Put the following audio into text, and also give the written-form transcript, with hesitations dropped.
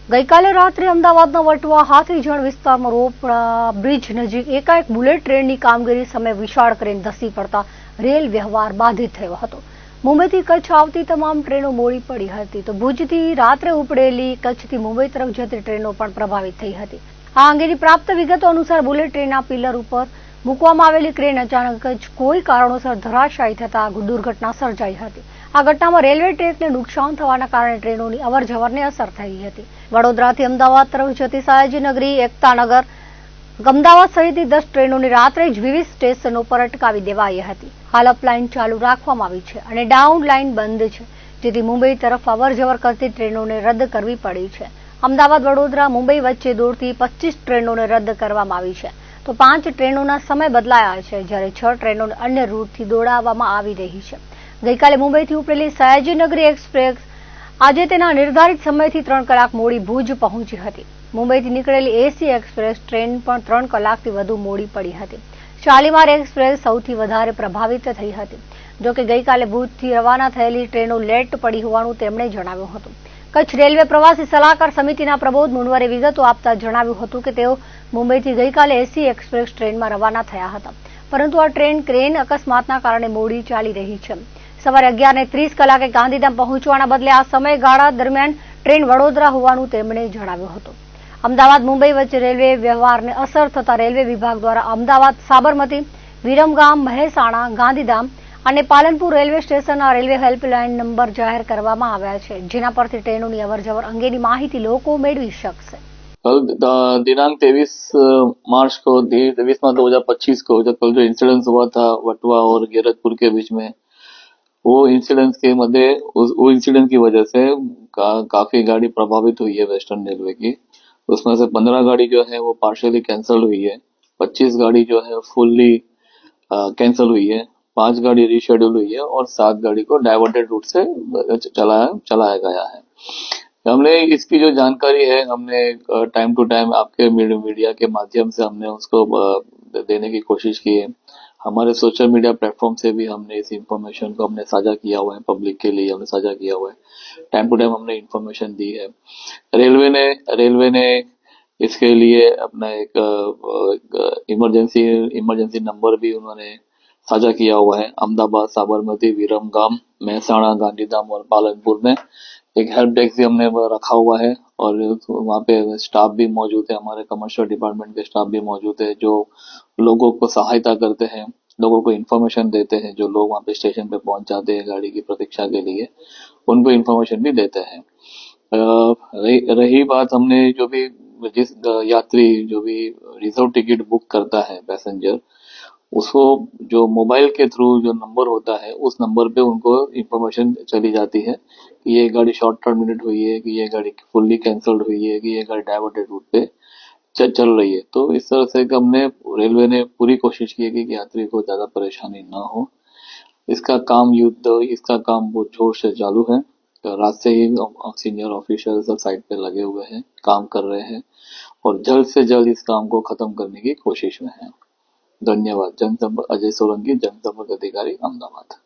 ગઈકાલે રાત્રે અમદાવાદના વટવા હાથીજણ વિસ્તારમાં રોપડા બ્રિજ નજીક એકાએક બુલેટ ટ્રેનની કામગીરી સમયે વિશાળ ક્રેન ધસી પડતા રેલ વ્યવહાર બાધિત થયો હતો। મુંબઈથી કચ્છ આવતી તમામ ટ્રેનો મોડી પડી હતી તો ભુજથી રાત્રે ઉપડેલી કચ્છથી મુંબઈ તરફ જતી ટ્રેનો પણ પ્રભાવિત થઈ હતી। આ અંગેની પ્રાપ્ત વિગતો અનુસાર બુલેટ ટ્રેનના પિલર ઉપર મૂકવામાં આવેલી ક્રેન અચાનક જ કોઈ કારણોસર ધરાશાયી થતા દુર્ઘટના સર્જાઈ હતી। આ ઘટનામાં રેલવે ટ્રેકને નુકસાન થવાના કારણે ટ્રેનોની અવરજવરને અસર થઈ હતી। વડોદરાથી અમદાવાદ તરફ જતી સયાજીનગરી, એકતાનગર, અમદાવાદ સહિતની 10 ટ્રેનોને રાત્રે જ વિવિધ સ્ટેશનો પર અટકાવી દેવાઈ હતી। હાલ અપ લાઇન ચાલુ રાખવામાં આવી છે અને ડાઉન લાઇન બંધ છે, જેથી મુંબઈ તરફ અવરજવર કરતી ટ્રેનોને રદ કરવી પડી છે। અમદાવાદ, વડોદરા, મુંબઈ વચ્ચે દોડતી 25 ટ્રેનોને રદ કરવામાં આવી છે તો 5 ટ્રેનોના સમય બદલાયા છે, જ્યારે 6 ટ્રેનોને અન્ય રૂટથી દોડાવવામાં આવી રહી છે। ગઈકાલે મુંબઈથી ઉપડેલી સયાજીનગરી એક્સપ્રેસ આજે તેના નિર્ધારિત સમયથી 3 કલાક મોડી ભુજ પહોંચી હતી। મુંબઈથી નીકળેલી એસી એક્સપ્રેસ ટ્રેન પણ 3 કલાકથી વધુ મોડી પડી હતી। શાલીમાર એક્સપ્રેસ સૌથી વધારે પ્રભાવિત થઈ હતી। જોકે ગઈકાલે ભુજથી રવાના થયેલી ટ્રેનો લેટ પડી હોવાનું તેમણે જણાવ્યું હતું। કચ્છ રેલવે પ્રવાસી સલાહકાર સમિતિના પ્રબોધ મુનવરે વિગતો આપતા જણાવ્યું હતું કે તેઓ મુંબઈથી ગઈકાલે એસી એક્સપ્રેસ ટ્રેનમાં રવાના થયા હતા, પરંતુ આ ટ્રેન ક્રેન અકસ્માતના કારણે મોડી ચાલી રહી છે। સવારે 11:30 કલાકે ગાંધીધામ પહોંચવાના બદલે આ સમયગાળા દરમિયાન ટ્રેન વડોદરા હોવાનું તેમણે જણાવ્યું હતું। અમદાવાદ મુંબઈ વચ્ચે રેલવે વ્યવહારને અસર થતા રેલવે વિભાગ દ્વારા અમદાવાદ, સાબરમતી, વિરમગામ, મહેસાણા, ગાંધીધામ અને પાલનપુર રેલવે સ્ટેશનના રેલવે હેલ્પલાઇન નંબર જાહેર કરવામાં આવ્યા છે, જેના પરથી ટ્રેનોની અવરજવર અંગેની માહિતી લોકો મેળવી શકશે। कल दिनांक 23 मार्च को 23 मार्च 2025 को जब कल जो इंसिडेंस हुआ था वटवा और गैरतपुर के बीच में, वो इंसिडेंस के मध्य वो इंसिडेंट की वजह से काफी गाड़ी प्रभावित हुई है वेस्टर्न रेलवे की। उसमें से 15 गाड़ी जो है वो पार्शियली कैंसल हुई है, 25 गाड़ी जो है फुल्ली कैंसल हुई है, 5 गाड़ी रीशेड्यूल हुई है और 7 गाड़ी को डाइवर्टेड रूट से चलाया गया है। हमने इसकी जो जानकारी है हमने टाइम टू टाइम आपके मीडिया के माध्यम से हमने उसको देने की कोशिश की है। हमारे सोशल मीडिया प्लेटफॉर्म से भी हमने इस इंफॉर्मेशन को हमने साझा किया हुआ है, पब्लिक के लिए हमने साझा किया हुआ है। टाइम टू टाइम हमने इंफॉर्मेशन दी है। रेलवे ने इसके लिए अपना एक इमरजेंसी नंबर भी उन्होंने साझा किया हुआ है। अहमदाबाद, साबरमती, विरमगाम, महसाणा, गांधीधाम और पालनपुर में एक हेल्प डेस्क भी हमने रखा हुआ है और वहाँ पे स्टाफ भी मौजूद है, हमारे कमर्शियल डिपार्टमेंट के स्टाफ भी मौजूद है जो लोगों को सहायता करते हैं, लोगों को इन्फॉर्मेशन देते हैं। जो लोग वहाँ पे स्टेशन पे पहुंच जाते हैं गाड़ी की प्रतीक्षा के लिए, उनको इन्फॉर्मेशन भी देते हैं। रही बात, हमने जो भी जिस यात्री जो भी रिजर्व टिकट बुक करता है पैसेंजर, उसको जो मोबाइल के थ्रू जो नंबर होता है उस नंबर पे उनको इंफॉर्मेशन चली जाती है कि ये गाड़ी शॉर्ट टर्मिनेट हुई है, कि ये गाड़ी फुल्ली कैंसल्ड हुई है, कि ये गाड़ी डाइवर्टेड रूट पे चल रही है। तो इस तरह से हमने रेलवे ने पूरी कोशिश की है कि यात्री को ज्यादा परेशानी ना हो। इसका काम बहुत जोर से चालू है। तो रात से ही सीनियर ऑफिसर सब साइड पे लगे हुए हैं, काम कर रहे हैं और जल्द से जल्द इस काम को खत्म करने की कोशिश में है। धन्यवाद। जनसंपर्क अजय सोलंकी, जनसंपर्क अधिकारी, अहमदाबाद।